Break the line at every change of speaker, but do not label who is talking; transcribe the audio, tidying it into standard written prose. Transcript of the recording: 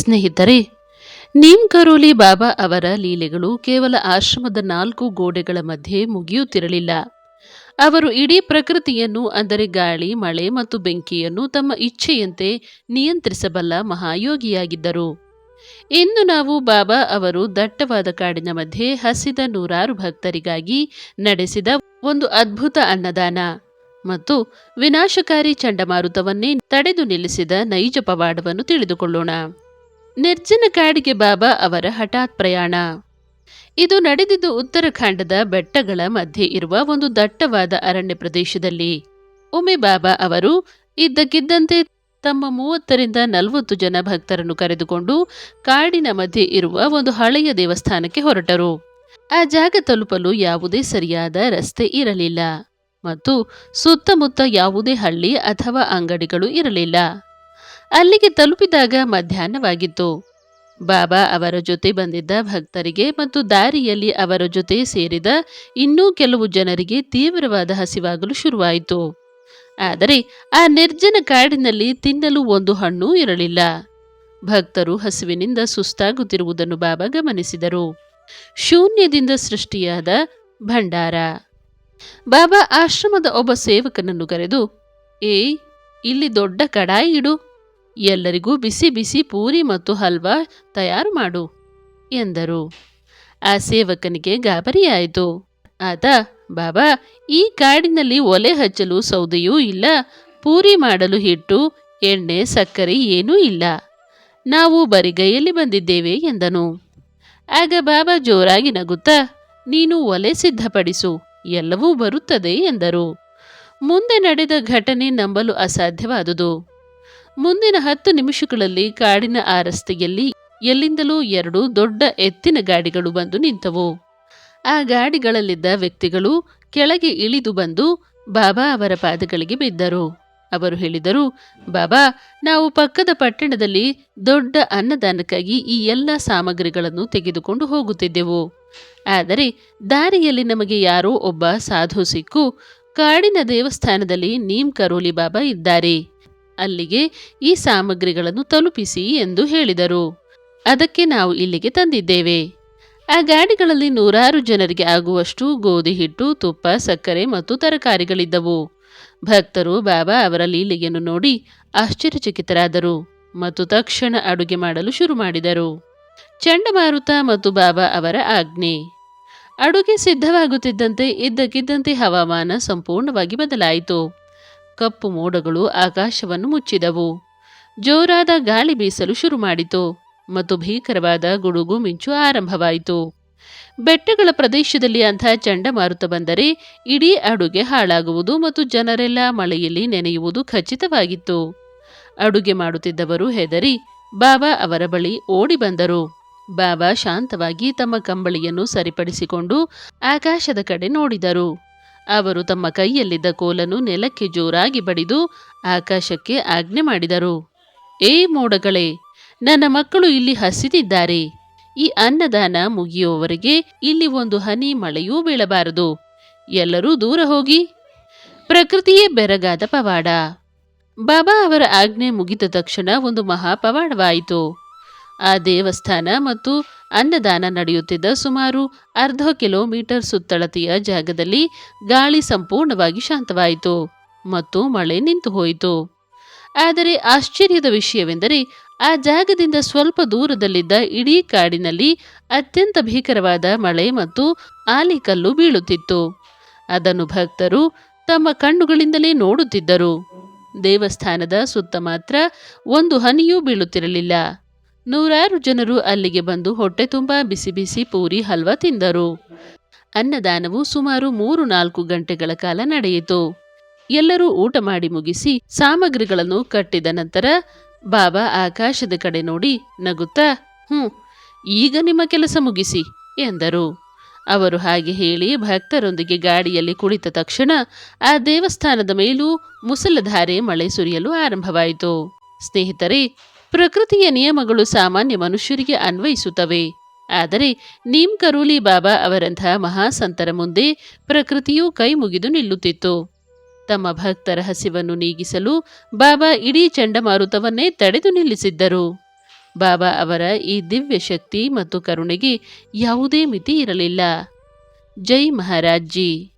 ಸ್ನೇಹಿತರೆ, ನೀಮ್ ಕರೋಲಿ ಬಾಬಾ ಅವರ ಲೀಲೆಗಳು ಕೇವಲ ಆಶ್ರಮದ 4 ಗೋಡೆಗಳ ಮಧ್ಯೆ ಮುಗಿಯುತ್ತಿರಲಿಲ್ಲ. ಅವರು ಇಡೀ ಪ್ರಕೃತಿಯನ್ನು, ಅಂದರೆ ಗಾಳಿ, ಮಳೆ ಮತ್ತು ಬೆಂಕಿಯನ್ನು ತಮ್ಮ ಇಚ್ಛೆಯಂತೆ ನಿಯಂತ್ರಿಸಬಲ್ಲ ಮಹಾಯೋಗಿಯಾಗಿದ್ದರು. ಇಂದು ನಾವು ಬಾಬಾ ಅವರು ದಟ್ಟವಾದ ಕಾಡಿನ ಮಧ್ಯೆ ಹಸಿದ ನೂರಾರು ಭಕ್ತರಿಗಾಗಿ ನಡೆಸಿದ ಒಂದು ಅದ್ಭುತ ಅನ್ನದಾನ ಮತ್ತು ವಿನಾಶಕಾರಿ ಚಂಡಮಾರುತವನ್ನೇ ತಡೆದು ನಿಲ್ಲಿಸಿದ ನೈಜ ಪವಾಡವನ್ನು ತಿಳಿದುಕೊಳ್ಳೋಣ. ನಿರ್ಜನ ಕಾಡಿಗೆ ಬಾಬಾ ಅವರ ಹಠಾತ್ ಪ್ರಯಾಣ. ಇದು ನಡೆದಿದ್ದು ಉತ್ತರಾಖಂಡದ ಬೆಟ್ಟಗಳ ಮಧ್ಯೆ ಇರುವ ಒಂದು ದಟ್ಟವಾದ ಅರಣ್ಯ ಪ್ರದೇಶದಲ್ಲಿ. ಒಮ್ಮೆ ಬಾಬಾ ಅವರು ಇದ್ದಕ್ಕಿದ್ದಂತೆ ತಮ್ಮ 30ರಿಂದ 40 ಜನ ಭಕ್ತರನ್ನು ಕರೆದುಕೊಂಡು ಕಾಡಿನ ಮಧ್ಯೆ ಇರುವ ಒಂದು ಹಳೆಯ ದೇವಸ್ಥಾನಕ್ಕೆ ಹೊರಟರು. ಆ ಜಾಗ ತಲುಪಲು ಯಾವುದೇ ಸರಿಯಾದ ರಸ್ತೆ ಇರಲಿಲ್ಲ ಮತ್ತು ಸುತ್ತಮುತ್ತ ಯಾವುದೇ ಹಳ್ಳಿ ಅಥವಾ ಅಂಗಡಿಗಳು ಇರಲಿಲ್ಲ. ಅಲ್ಲಿಗೆ ತಲುಪಿದಾಗ ಮಧ್ಯಾಹ್ನವಾಗಿತ್ತು. ಬಾಬಾ ಅವರ ಜೊತೆ ಬಂದಿದ್ದ ಭಕ್ತರಿಗೆ ಮತ್ತು ದಾರಿಯಲ್ಲಿ ಅವರ ಜೊತೆ ಸೇರಿದ ಇನ್ನೂ ಕೆಲವು ಜನರಿಗೆ ತೀವ್ರವಾದ ಹಸಿವಾಗಲು ಶುರುವಾಯಿತು. ಆದರೆ ಆ ನಿರ್ಜನ ಕಾಡಿನಲ್ಲಿ ತಿನ್ನಲು ಒಂದು ಹಣ್ಣೂ ಇರಲಿಲ್ಲ. ಭಕ್ತರು ಹಸಿವಿನಿಂದ ಸುಸ್ತಾಗುತ್ತಿರುವುದನ್ನು ಬಾಬಾ ಗಮನಿಸಿದರು. ಶೂನ್ಯದಿಂದ ಸೃಷ್ಟಿಯಾದ ಭಂಡಾರ. ಬಾಬಾ ಆಶ್ರಮದ ಒಬ್ಬ ಸೇವಕನನ್ನು ಕರೆದು, ಇಲ್ಲಿ ದೊಡ್ಡ ಕಡಾಯಿ ಇಡು, ಎಲ್ಲರಿಗೂ ಬಿಸಿ ಬಿಸಿ ಪೂರಿ ಮತ್ತು ಹಲ್ವಾ ತಯಾರು ಮಾಡು ಎಂದರು. ಆ ಸೇವಕನಿಗೆ ಗಾಬರಿಯಾಯಿತು. ಆತ, ಬಾಬಾ, ಈ ಕಾಡಿನಲ್ಲಿ ಒಲೆ ಹಚ್ಚಲು ಸೌದೆಯೂ ಇಲ್ಲ, ಪೂರಿ ಮಾಡಲು ಹಿಟ್ಟು, ಎಣ್ಣೆ, ಸಕ್ಕರೆ ಏನೂ ಇಲ್ಲ, ನಾವು ಬರಿಗೈಯಲ್ಲಿ ಬಂದಿದ್ದೇವೆ ಎಂದನು. ಆಗ ಬಾಬಾ ಜೋರಾಗಿ ನಗುತ್ತಾ, ನೀನು ಒಲೆ ಸಿದ್ಧಪಡಿಸು, ಎಲ್ಲವೂ ಬರುತ್ತದೆ ಎಂದರು. ಮುಂದೆ ನಡೆದ ಘಟನೆ ನಂಬಲು ಅಸಾಧ್ಯವಾದುದು. ಮುಂದಿನ 10 ನಿಮಿಷಗಳಲ್ಲಿ ಕಾಡಿನ ಆ ರಸ್ತೆಯಲ್ಲಿ ಎಲ್ಲಿಂದಲೂ 2 ದೊಡ್ಡ ಎತ್ತಿನ ಗಾಡಿಗಳು ಬಂದು ನಿಂತವು. ಆ ಗಾಡಿಗಳಲ್ಲಿದ್ದ ವ್ಯಕ್ತಿಗಳು ಕೆಳಗೆ ಇಳಿದು ಬಂದು ಬಾಬಾ ಅವರ ಪಾದಗಳಿಗೆ ಬಿದ್ದರು. ಅವರು ಹೇಳಿದರು, ಬಾಬಾ, ನಾವು ಪಕ್ಕದ ಪಟ್ಟಣದಲ್ಲಿ ದೊಡ್ಡ ಅನ್ನದಾನಕ್ಕಾಗಿ ಈ ಎಲ್ಲ ಸಾಮಗ್ರಿಗಳನ್ನು ತೆಗೆದುಕೊಂಡು ಹೋಗುತ್ತಿದ್ದೆವು. ಆದರೆ ದಾರಿಯಲ್ಲಿ ನಮಗೆ ಯಾರೋ ಒಬ್ಬ ಸಾಧು ಸಿಕ್ಕು, ಕಾಡಿನ ದೇವಸ್ಥಾನದಲ್ಲಿ ನೀಮ್ ಕರೋಲಿ ಬಾಬಾ ಇದ್ದಾರೆ, ಅಲ್ಲಿಗೆ ಈ ಸಾಮಗ್ರಿಗಳನ್ನು ತಲುಪಿಸಿ ಎಂದು ಹೇಳಿದರು. ಅದಕ್ಕೆ ನಾವು ಇಲ್ಲಿಗೆ ತಂದಿದ್ದೇವೆ. ಆ ಗಾಡಿಗಳಲ್ಲಿ ನೂರಾರು ಜನರಿಗೆ ಆಗುವಷ್ಟು ಗೋಧಿ ಹಿಟ್ಟು, ತುಪ್ಪ, ಸಕ್ಕರೆ ಮತ್ತು ತರಕಾರಿಗಳಿದ್ದವು. ಭಕ್ತರು ಬಾಬಾ ಅವರ ಲೀಲೆಯನ್ನು ನೋಡಿ ಆಶ್ಚರ್ಯಚಕಿತರಾದರು ಮತ್ತು ತಕ್ಷಣ ಅಡುಗೆ ಮಾಡಲು ಶುರು ಮಾಡಿದರು. ಚಂಡಮಾರುತ ಮತ್ತು ಬಾಬಾ ಅವರ ಆಜ್ಞೆ. ಅಡುಗೆ ಸಿದ್ಧವಾಗುತ್ತಿದ್ದಂತೆ ಇದ್ದಕ್ಕಿದ್ದಂತೆ ಹವಾಮಾನ ಸಂಪೂರ್ಣವಾಗಿ ಬದಲಾಯಿತು. ಕಪ್ಪು ಮೋಡಗಳು ಆಕಾಶವನ್ನು ಮುಚ್ಚಿದವು. ಜೋರಾದ ಗಾಳಿ ಬೀಸಲು ಶುರು ಮಾಡಿತು ಮತ್ತು ಭೀಕರವಾದ ಗುಡುಗು ಮಿಂಚು ಆರಂಭವಾಯಿತು. ಬೆಟ್ಟಗಳ ಪ್ರದೇಶದಲ್ಲಿ ಅಂಥ ಚಂಡಮಾರುತ ಬಂದರೆ ಇಡೀ ಅಡುಗೆ ಹಾಳಾಗುವುದು ಮತ್ತು ಜನರೆಲ್ಲ ಮಳೆಯಲ್ಲಿ ನೆನೆಯುವುದು ಖಚಿತವಾಗಿತ್ತು. ಅಡುಗೆ ಮಾಡುತ್ತಿದ್ದವರು ಹೆದರಿ ಬಾಬಾ ಅವರ ಬಳಿ ಓಡಿ ಬಂದರು. ಬಾಬಾ ಶಾಂತವಾಗಿ ತಮ್ಮ ಕಂಬಳಿಯನ್ನು ಸರಿಪಡಿಸಿಕೊಂಡು ಆಕಾಶದ ಕಡೆ ನೋಡಿದರು. ಅವರು ತಮ್ಮ ಕೈಯಲ್ಲಿದ್ದ ಕೋಲನ್ನು ನೆಲಕ್ಕೆ ಜೋರಾಗಿ ಬಡಿದು ಆಕಾಶಕ್ಕೆ ಆಜ್ಞೆ ಮಾಡಿದರು, ಮೋಡಗಳೇ, ನನ್ನ ಮಕ್ಕಳು ಇಲ್ಲಿ ಹಸಿದಿದ್ದಾರೆ. ಈ ಅನ್ನದಾನ ಮುಗಿಯುವವರೆಗೆ ಇಲ್ಲಿ ಒಂದು ಹನಿ ಮಳೆಯೂ ಬೀಳಬಾರದು. ಎಲ್ಲರೂ ದೂರ ಹೋಗಿ. ಪ್ರಕೃತಿಯೇ ಬೆರಗಾದ ಪವಾಡ. ಬಾಬಾ ಅವರ ಆಜ್ಞೆ ಮುಗಿದ ತಕ್ಷಣ ಒಂದು ಮಹಾಪವಾಡವಾಯಿತು. ಆ ದೇವಸ್ಥಾನ ಮತ್ತು ಅನ್ನದಾನ ನಡೆಯುತ್ತಿದ್ದ ಸುಮಾರು ಅರ್ಧ ಕಿಲೋಮೀಟರ್ ಸುತ್ತಳತೆಯ ಜಾಗದಲ್ಲಿ ಗಾಳಿ ಸಂಪೂರ್ಣವಾಗಿ ಶಾಂತವಾಯಿತು ಮತ್ತು ಮಳೆ ನಿಂತು ಹೋಯಿತು. ಆದರೆ ಆಶ್ಚರ್ಯದ ವಿಷಯವೆಂದರೆ ಆ ಜಾಗದಿಂದ ಸ್ವಲ್ಪ ದೂರದಲ್ಲಿದ್ದ ಇಡೀ ಕಾಡಿನಲ್ಲಿ ಅತ್ಯಂತ ಭೀಕರವಾದ ಮಳೆ ಮತ್ತು ಆಲಿಕಲ್ಲು ಬೀಳುತ್ತಿತ್ತು. ಅದನ್ನು ಭಕ್ತರು ತಮ್ಮ ಕಣ್ಣುಗಳಿಂದಲೇ ನೋಡುತ್ತಿದ್ದರು. ದೇವಸ್ಥಾನದ ಸುತ್ತ ಮಾತ್ರ ಒಂದು ಹನಿಯೂ ಬೀಳುತ್ತಿರಲಿಲ್ಲ. ನೂರಾರು ಜನರು ಅಲ್ಲಿಗೆ ಬಂದು ಹೊಟ್ಟೆ ತುಂಬ ಬಿಸಿ ಬಿಸಿ ಪೂರಿ ಹಲ್ವಾ ತಿಂದರು. ಅನ್ನದಾನವು ಸುಮಾರು 3-4 ಗಂಟೆಗಳ ಕಾಲ ನಡೆಯಿತು. ಎಲ್ಲರೂ ಊಟ ಮಾಡಿ ಮುಗಿಸಿ ಸಾಮಗ್ರಿಗಳನ್ನು ಕಟ್ಟಿದ ನಂತರ ಬಾಬಾ ಆಕಾಶದ ಕಡೆ ನೋಡಿ ನಗುತ್ತಾ, ಈಗ ನಿಮ್ಮ ಕೆಲಸ ಮುಗಿಸಿ ಎಂದರು. ಅವರು ಹಾಗೆ ಹೇಳಿ ಭಕ್ತರೊಂದಿಗೆ ಗಾಡಿಯಲ್ಲಿ ಕುಳಿತ ತಕ್ಷಣ ಆ ದೇವಸ್ಥಾನದ ಮೇಲೂ ಮುಸಲಧಾರೆ ಮಳೆ ಸುರಿಯಲು ಆರಂಭವಾಯಿತು. ಸ್ನೇಹಿತರೆ, ಪ್ರಕೃತಿಯ ನಿಯಮಗಳು ಸಾಮಾನ್ಯ ಮನುಷ್ಯರಿಗೆ ಅನ್ವಯಿಸುತ್ತವೆ. ಆದರೆ ನೀಮ್ ಕರೋಲಿ ಬಾಬಾ ಅವರಂಥ ಮಹಾಸಂತರ ಮುಂದೆ ಪ್ರಕೃತಿಯು ಕೈ ಮುಗಿದು ನಿಲ್ಲುತ್ತಿತ್ತು. ತಮ್ಮ ಭಕ್ತರ ಹಸಿವನ್ನು ನೀಗಿಸಲು ಬಾಬಾ ಇಡೀ ಚಂಡಮಾರುತವನ್ನೇ ತಡೆದು ನಿಲ್ಲಿಸಿದ್ದರು. ಬಾಬಾ ಅವರ ಈ ದಿವ್ಯ ಶಕ್ತಿ ಮತ್ತು ಕರುಣೆಗೆ ಯಾವುದೇ ಮಿತಿ ಇರಲಿಲ್ಲ. ಜೈ ಮಹಾರಾಜ್ ಜಿ.